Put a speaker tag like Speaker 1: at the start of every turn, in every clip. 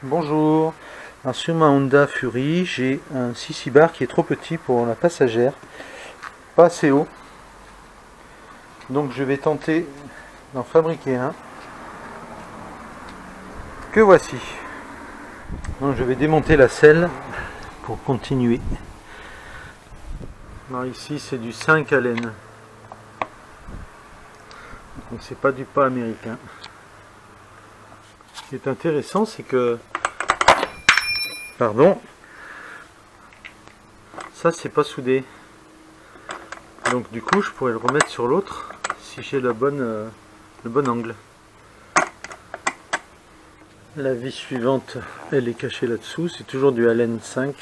Speaker 1: Bonjour, alors sur ma Honda Fury, j'ai un 6 bar qui est trop petit pour la passagère, pas assez haut. Donc je vais tenter d'en fabriquer un. Que voici. Donc je vais démonter la selle pour continuer. Alors ici c'est du 5 à laine. Donc c'est pas du pas américain. Ce qui est intéressant, c'est que ça c'est pas soudé, donc du coup je pourrais le remettre sur l'autre si j'ai le bon angle. La vis suivante elle est cachée là dessous, c'est toujours du Allen 5.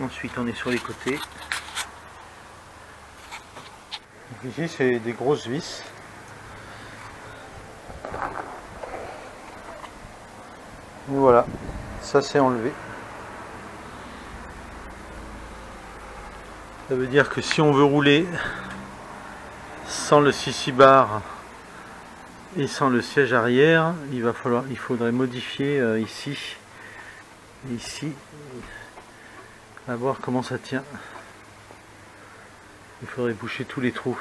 Speaker 1: Ensuite on est sur les côtés. Donc ici c'est des grosses vis. Et voilà, ça c'est enlevé. Ça veut dire que si on veut rouler sans le 6 bar et sans le siège arrière, il faudrait modifier ici, à voir comment ça tient. Il faudrait boucher tous les trous.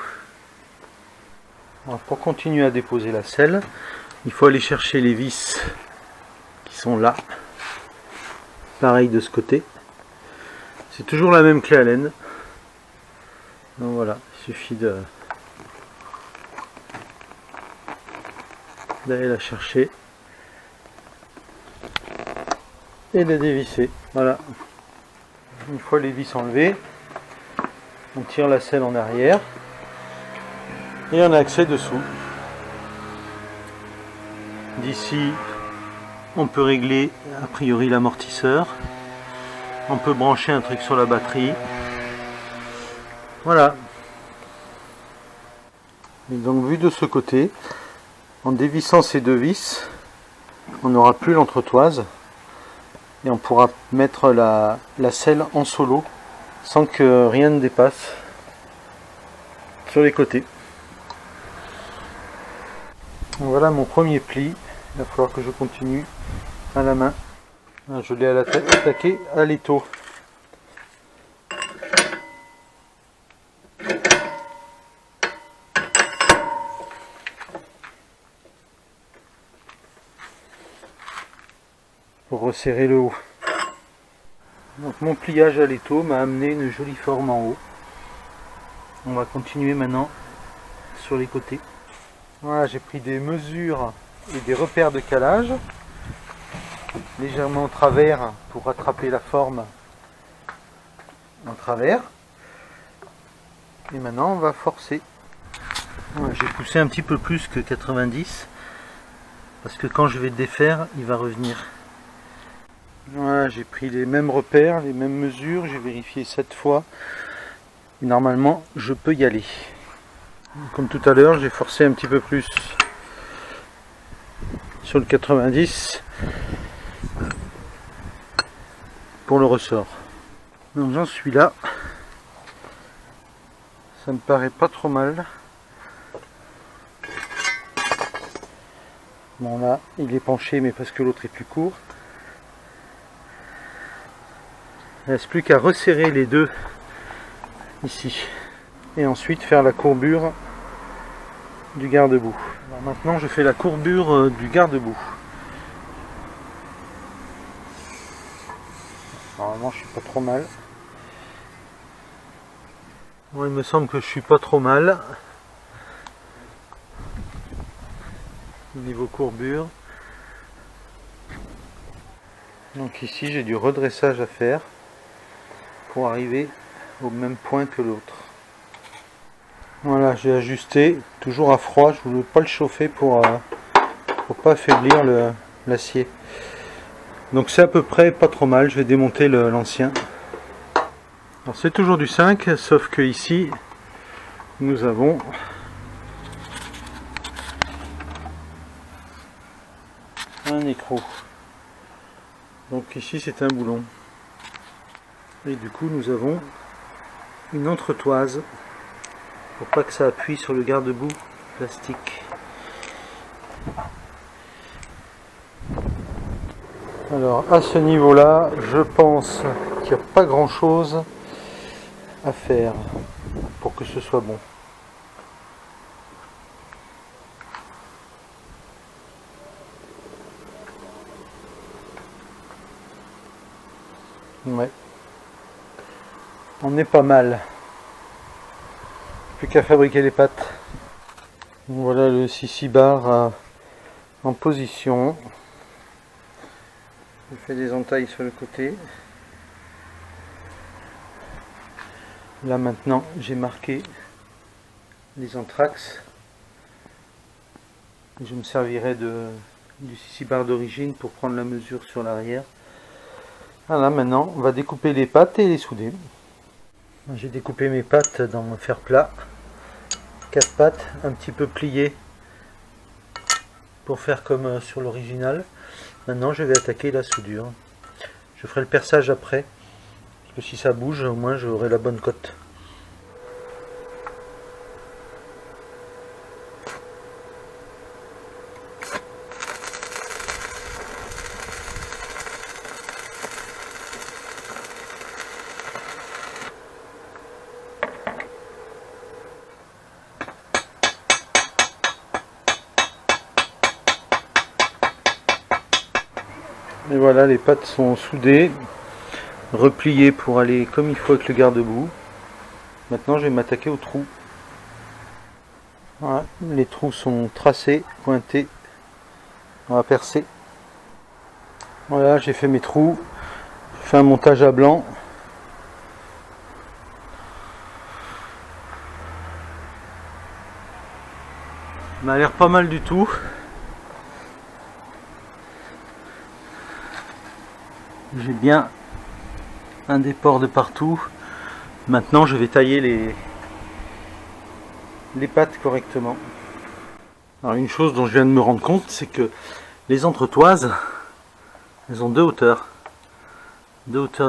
Speaker 1: Alors pour continuer à déposer la selle, il faut aller chercher les vis qui sont là. Pareil de ce côté. C'est toujours la même clé Allen. Donc voilà, il suffit d'aller la chercher et de dévisser. Voilà. Une fois les vis enlevées, on tire la selle en arrière et on a accès dessous. D'ici, on peut régler a priori l'amortisseur. On peut brancher un truc sur la batterie. Voilà. Et donc vu de ce côté, en dévissant ces deux vis, on n'aura plus l'entretoise et on pourra mettre la selle en solo sans que rien ne dépasse sur les côtés. Donc voilà mon premier pli. Il va falloir que je continue à la main. Je l'ai à la tête attaqué à l'étau. Pour resserrer le haut. Donc mon pliage à l'étau m'a amené une jolie forme en haut. On va continuer maintenant sur les côtés. Voilà, j'ai pris des mesures et des repères de calage légèrement en travers pour rattraper la forme en travers. Et maintenant on va forcer. Voilà, j'ai poussé un petit peu plus que 90 parce que quand je vais défaire il va revenir. Voilà, j'ai pris les mêmes repères, les mêmes mesures, j'ai vérifié 7 fois et normalement je peux y aller. Comme tout à l'heure, j'ai forcé un petit peu plus sur le 90 pour le ressort. Donc j'en suis là. Ça me paraît pas trop mal. Bon là, il est penché mais parce que l'autre est plus court. Il ne reste plus qu'à resserrer les deux ici. Et ensuite faire la courbure du garde-boue. Maintenant je fais la courbure du garde-boue. Normalement je suis pas trop mal. Bon, il me semble que je suis pas trop mal. Niveau courbure. Donc ici j'ai du redressage à faire pour arriver au même point que l'autre. Voilà, j'ai ajusté, toujours à froid, je ne veux pas le chauffer pour pas affaiblir l'acier. Donc c'est à peu près pas trop mal, je vais démonter l'ancien. Alors c'est toujours du 5, sauf que ici nous avons un écrou. Donc ici c'est un boulon. Et du coup nous avons une entretoise pour pas que ça appuie sur le garde-boue plastique. Alors à ce niveau-là, je pense qu'il n'y a pas grand-chose à faire pour que ce soit bon. Ouais. On est pas mal. Plus qu'à fabriquer les pâtes. Voilà le sissi bar en position. Je fais des entailles sur le côté. Là maintenant j'ai marqué les anthrax. Je me servirai du sissi bar d'origine pour prendre la mesure sur l'arrière. Voilà, maintenant on va découper les pâtes et les souder. J'ai découpé mes pâtes dans mon fer plat. 4 pâtes un petit peu pliées pour faire comme sur l'original. Maintenant je vais attaquer la soudure. Je ferai le perçage après, parce que si ça bouge au moins j'aurai la bonne cote. Et voilà, les pâtes sont soudées, repliées pour aller comme il faut avec le garde-boue. Maintenant je vais m'attaquer aux trous. Voilà, les trous sont tracés, pointés. On va percer. Voilà, j'ai fait mes trous. Je fais un montage à blanc. Ça m'a l'air pas mal du tout. J'ai bien un déport de partout. Maintenant je vais tailler les pâtes correctement. Alors une chose dont je viens de me rendre compte, c'est que les entretoises, elles ont deux hauteurs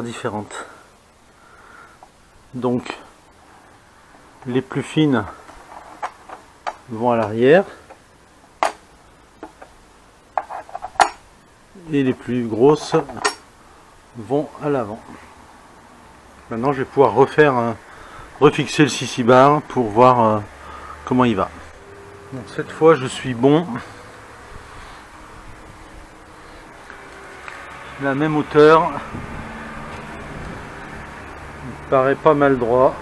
Speaker 1: différentes. Donc les plus fines vont à l'arrière et les plus grosses vont à l'avant. Maintenant je vais pouvoir refixer le sissi bar pour voir comment il va. Donc, cette fois je suis bon. La même hauteur. Il paraît pas mal droit.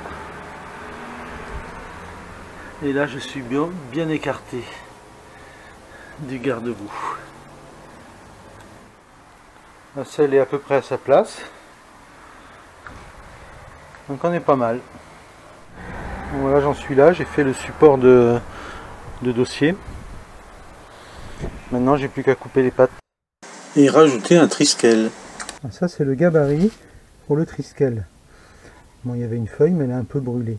Speaker 1: Et là je suis bien écarté du garde-boue. La selle est à peu près à sa place. Donc on est pas mal. Bon, voilà, j'en suis là, j'ai fait le support de dossier. Maintenant j'ai plus qu'à couper les pâtes. Et rajouter un triskel. Ça c'est le gabarit pour le triskel. Bon, il y avait une feuille mais elle est un peu brûlée.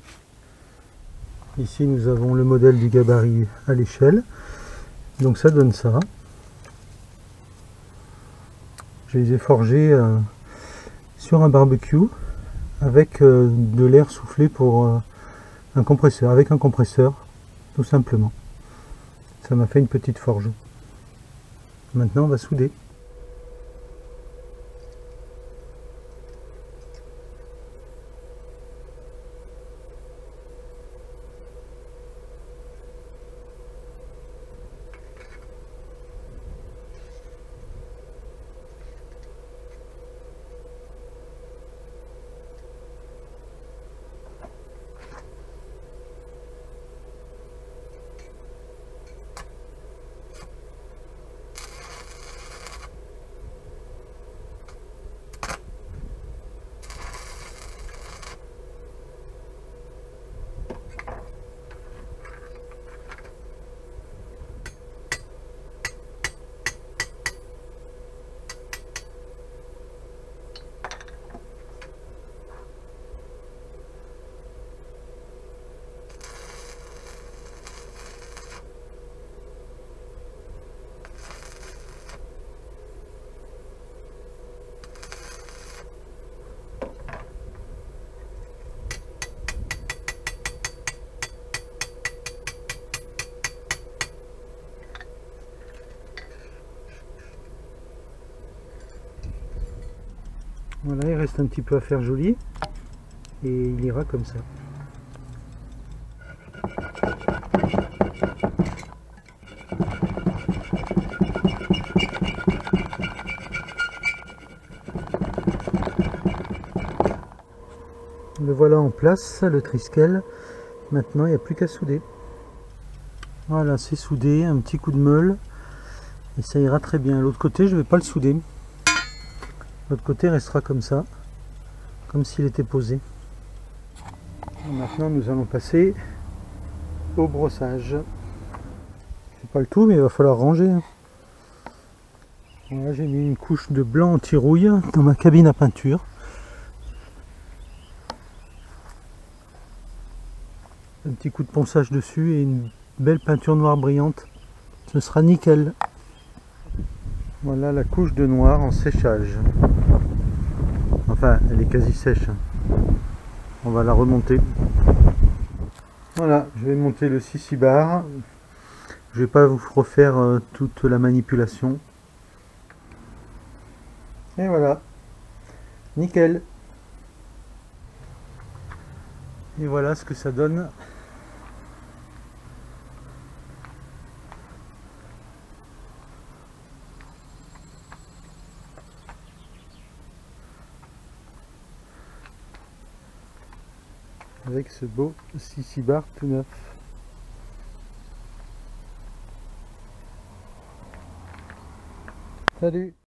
Speaker 1: Ici nous avons le modèle du gabarit à l'échelle. Donc ça donne ça. Je les ai forgés sur un barbecue avec de l'air soufflé pour un compresseur, avec un compresseur tout simplement. Ça m'a fait une petite forge. Maintenant on va souder. Voilà, il reste un petit peu à faire joli et il ira comme ça. Le voilà en place, le Triskel. Maintenant il n'y a plus qu'à souder. Voilà, c'est soudé, un petit coup de meule et ça ira très bien. L'autre côté je ne vais pas le souder. L'autre côté restera comme ça, comme s'il était posé. Et maintenant nous allons passer au brossage. C'est pas le tout, mais il va falloir ranger. Voilà, j'ai mis une couche de blanc anti-rouille dans ma cabine à peinture. Un petit coup de ponçage dessus et une belle peinture noire brillante. Ce sera nickel. Voilà la couche de noir en séchage. Enfin, elle est quasi sèche. On va la remonter. Voilà, je vais monter le 6 bar. Je vais pas vous refaire toute la manipulation. Et voilà, nickel. Et voilà ce que ça donne. Avec ce beau 6 bar tout neuf. Salut!